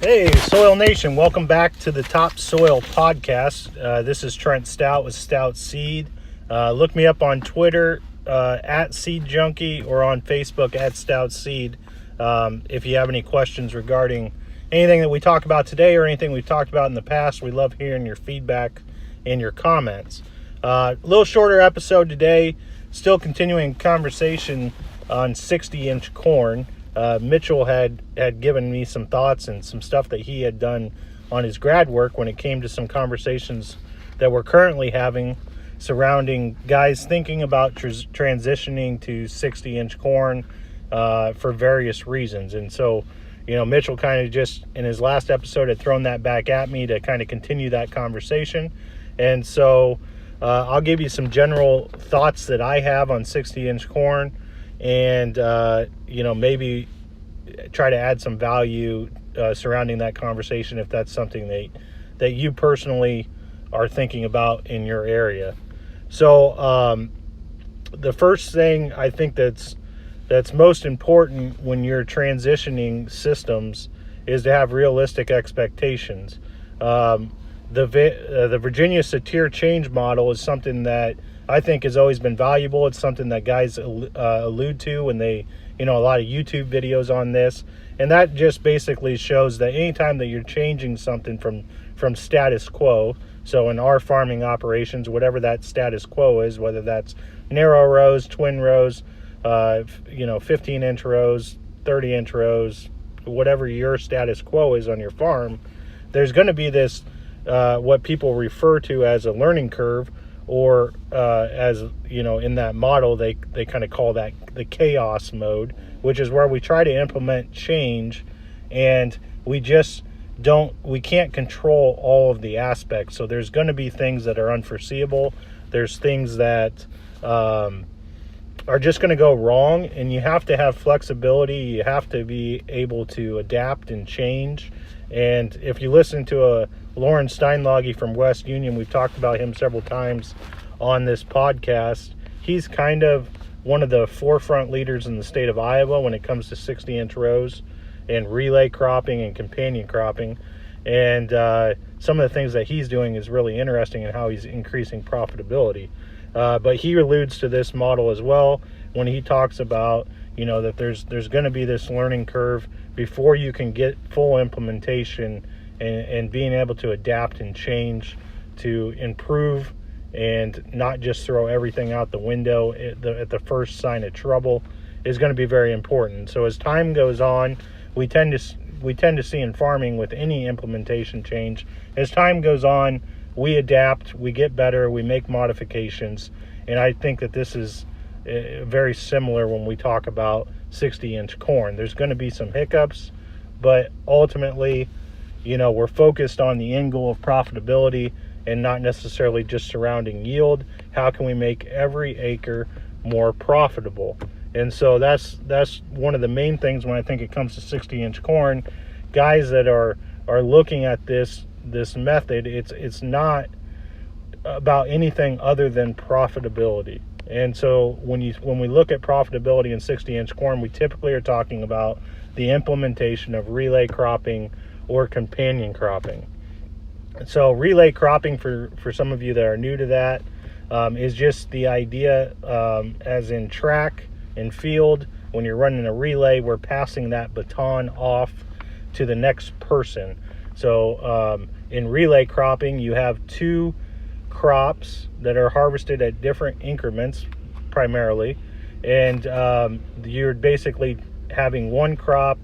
Hey, Soil Nation, welcome back to the Top Soil Podcast. This is Trent Stout with Stout Seed. Look me up on Twitter at Seed Junkie or on Facebook at Stout Seed if you have any questions regarding anything that we talk about today or anything we've talked about in the past. We love hearing your feedback and your comments. A little shorter episode today, still continuing conversation on 60-inch corn. Mitchell had given me some thoughts and some stuff that he had done on his grad work when it came to some conversations that we're currently having surrounding guys thinking about transitioning to 60-inch corn for various reasons. And so, Mitchell kind of just in his last episode had thrown that back at me to kind of continue that conversation. And so I'll give you some general thoughts that I have on 60-inch corn. And, maybe try to add some value surrounding that conversation if that's something that you personally are thinking about in your area. So the first thing I think that's most important when you're transitioning systems is to have realistic expectations. The Virginia Satir change model is something that I think has always been valuable. It's something that guys allude to when they, a lot of YouTube videos on this. And that just basically shows that anytime that you're changing something from status quo, so in our farming operations, whatever that status quo is, whether that's narrow rows, twin rows, 15-inch rows, 30-inch rows, whatever your status quo is on your farm, there's going to be this, what people refer to as a learning curve, or in that model, they kind of call that the chaos mode, which is where we try to implement change and we can't control all of the aspects. So there's going to be things that are unforeseeable. There's things that are just going to go wrong, and you have to have flexibility. You have to be able to adapt and change. And if you listen to Lauren Steinlage from West Union, we've talked about him several times on this podcast. He's kind of one of the forefront leaders in the state of Iowa when it comes to 60-inch rows and relay cropping and companion cropping. And some of the things that he's doing is really interesting in how he's increasing profitability. But he alludes to this model as well when he talks about, that there's going to be this learning curve before you can get full implementation and being able to adapt and change to improve and not just throw everything out the window at the first sign of trouble is going to be very important. So as time goes on, we tend to see in farming with any implementation change, as time goes on, we adapt, we get better, we make modifications. And I think that this is very similar when we talk about 60-inch corn. There's going to be some hiccups, but ultimately, we're focused on the end goal of profitability and not necessarily just surrounding yield. How can we make every acre more profitable? And so that's one of the main things when I think it comes to 60-inch corn. Guys that are looking at this method, it's not about anything other than profitability. And so when we look at profitability in 60-inch corn, we typically are talking about the implementation of relay cropping or companion cropping. So relay cropping, for some of you that are new to that, is just the idea, as in track and field, when you're running a relay, we're passing that baton off to the next person. So in relay cropping, you have two crops that are harvested at different increments primarily, and you're basically having one crop,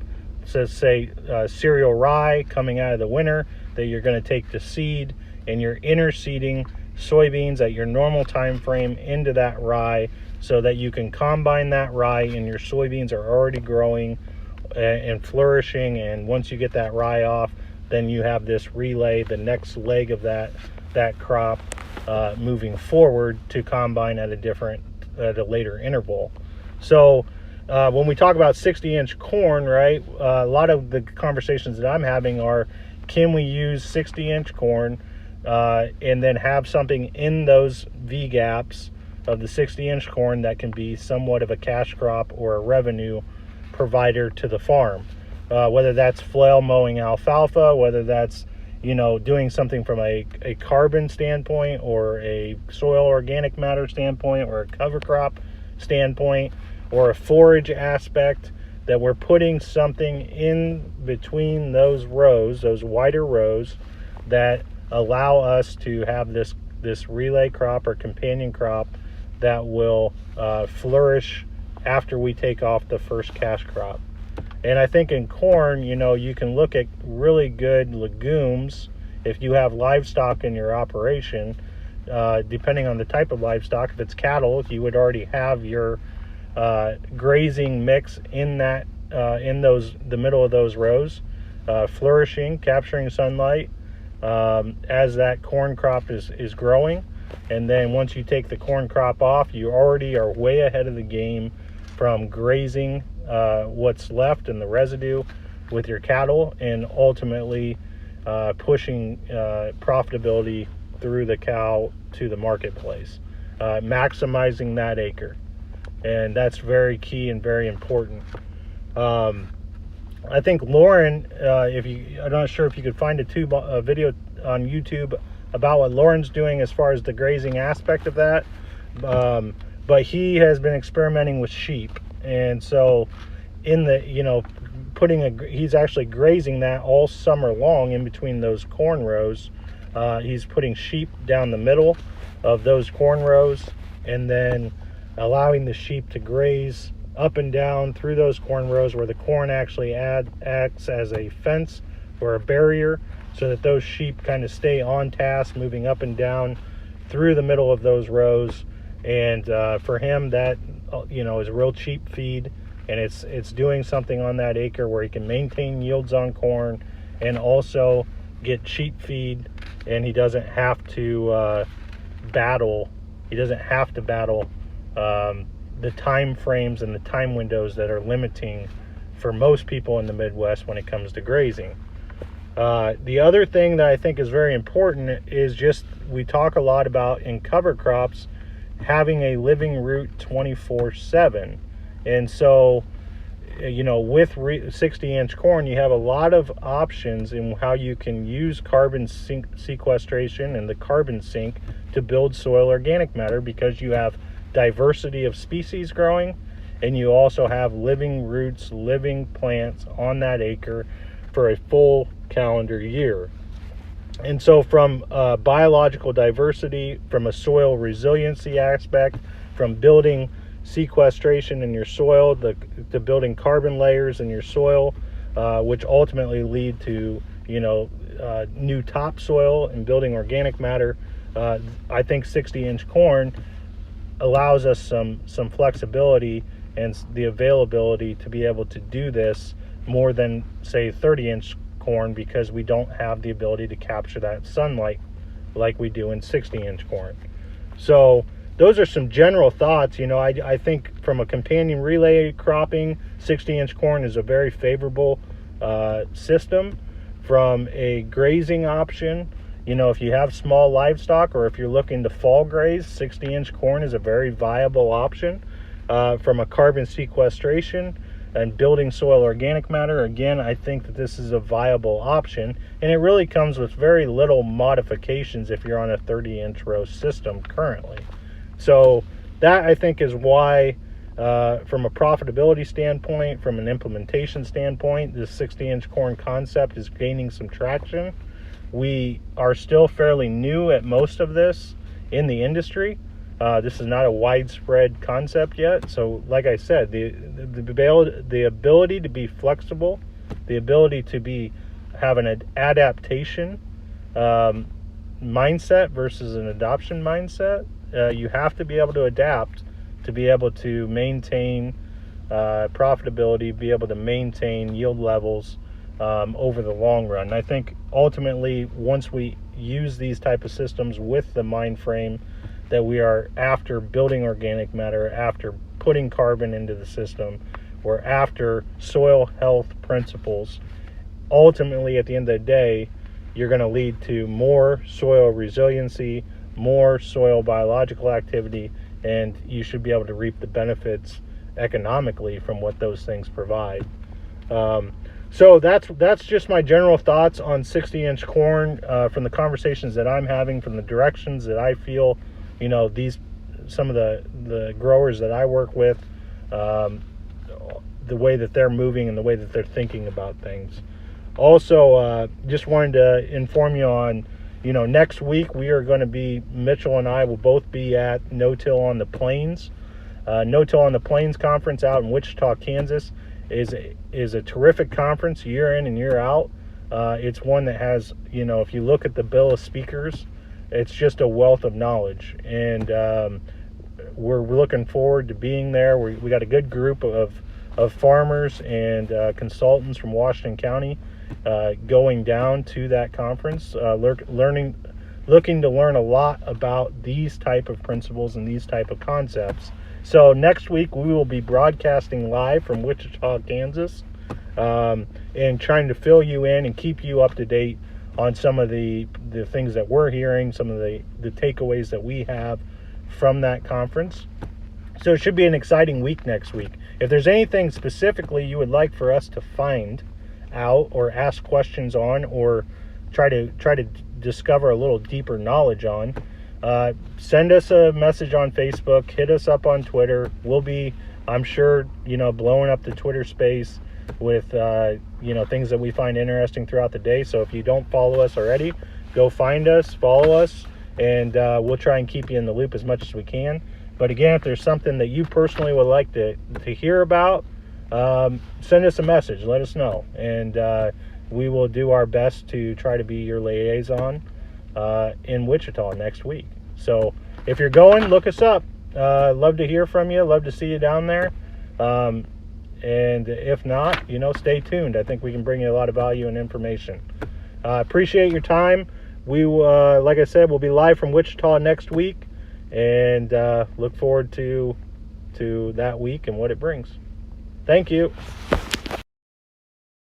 so say cereal rye coming out of the winter, that you're going to take to seed, and you're interseeding soybeans at your normal time frame into that rye so that you can combine that rye and your soybeans are already growing and flourishing. And once you get that rye off, then you have this relay, the next leg of that crop moving forward to combine at a later interval. So when we talk about 60-inch corn, right, a lot of the conversations that I'm having are, can we use 60-inch corn and then have something in those V gaps of the 60-inch corn that can be somewhat of a cash crop or a revenue provider to the farm? whether that's flail mowing alfalfa, whether that's doing something from a carbon standpoint or a soil organic matter standpoint or a cover crop standpoint or a forage aspect, that we're putting something in between those rows, those wider rows, that allow us to have this relay crop or companion crop that will flourish after we take off the first cash crop. And I think in corn, you can look at really good legumes if you have livestock in your operation, depending on the type of livestock. If it's cattle, you would already have your grazing mix in that the middle of those rows, flourishing, capturing sunlight as that corn crop is growing. And then once you take the corn crop off, you already are way ahead of the game from grazing what's left and the residue with your cattle, and ultimately pushing profitability through the cow to the marketplace, maximizing that acre. And that's very key and very important. I think Lauren, I'm not sure if you could find a video on YouTube about what Lauren's doing as far as the grazing aspect of that, but he has been experimenting with sheep. And so he's actually grazing that all summer long in between those corn rows. He's putting sheep down the middle of those corn rows, and then allowing the sheep to graze up and down through those corn rows where the corn actually acts as a fence or a barrier, so that those sheep kind of stay on task, moving up and down through the middle of those rows. And for him, that is a real cheap feed, and it's doing something on that acre where he can maintain yields on corn and also get cheap feed, and he doesn't have to battle the time frames and the time windows that are limiting for most people in the Midwest when it comes to grazing. The other thing that I think is very important is just, we talk a lot about in cover crops having a living root 24/7. And so, with 60-inch corn, you have a lot of options in how you can use carbon sequestration and the carbon sink to build soil organic matter, because you have diversity of species growing, and you also have living roots, living plants on that acre for a full calendar year. And so from biological diversity, from a soil resiliency aspect, from building sequestration in your soil, to building carbon layers in your soil, which ultimately lead to new topsoil and building organic matter, I think 60-inch corn allows us some flexibility and the availability to be able to do this more than, say, 30-inch corn, because we don't have the ability to capture that sunlight like we do in 60-inch corn. So those are some general thoughts. I think from a companion relay cropping, 60-inch corn is a very favorable system. From a grazing option, if you have small livestock or if you're looking to fall graze, 60-inch corn is a very viable option. From a carbon sequestration and building soil organic matter, again, I think that this is a viable option, and it really comes with very little modifications if you're on a 30-inch row system currently. So that, I think, is why from a profitability standpoint, from an implementation standpoint, this 60-inch corn concept is gaining some traction. We are still fairly new at most of this in the industry. This is not a widespread concept yet. So like I said, the ability to be flexible, the ability to have an adaptation mindset versus an adoption mindset. You have to be able to adapt to be able to maintain profitability, be able to maintain yield levels over the long run. And I think ultimately, once we use these type of systems with the mind frame that we are after building organic matter, after putting carbon into the system, we're after soil health principles, ultimately at the end of the day, you're going to lead to more soil resiliency, more soil biological activity, and you should be able to reap the benefits economically from what those things provide. So that's just my general thoughts on 60-inch corn, from the conversations that I'm having, from the directions that I feel, some of the growers that I work with, the way that they're moving and the way that they're thinking about things. Also, just wanted to inform you on, next week we are going to be, Mitchell and I will both be at No Till on the Plains. No Till on the Plains conference out in Wichita, Kansas is a terrific conference year in and year out. It's one that has, if you look at the bill of speakers, it's just a wealth of knowledge. And we're looking forward to being there. We got a good group of farmers and consultants from Washington County going down to that conference, looking to learn a lot about these type of principles and these type of concepts. So next week we will be broadcasting live from Wichita, Kansas, and trying to fill you in and keep you up to date on some of the things that we're hearing, some of the takeaways that we have from that conference. So it should be an exciting week next week. If there's anything specifically you would like for us to find out or ask questions on, or try to discover a little deeper knowledge on, send us a message on Facebook, hit us up on Twitter. We'll be, I'm sure, blowing up the Twitter space with things that we find interesting throughout the day. So if you don't follow us already, go find us, follow us, and we'll try and keep you in the loop as much as we can. But again, if there's something that you personally would like to hear about, send us a message, let us know, and we will do our best to try to be your liaison in Wichita next week. So if you're going, look us up. Love to hear from you, love to see you down there. And if not, stay tuned. I think we can bring you a lot of value and information. Appreciate your time. We like I said, we'll be live from Wichita next week, and look forward to that week and what it brings. Thank you.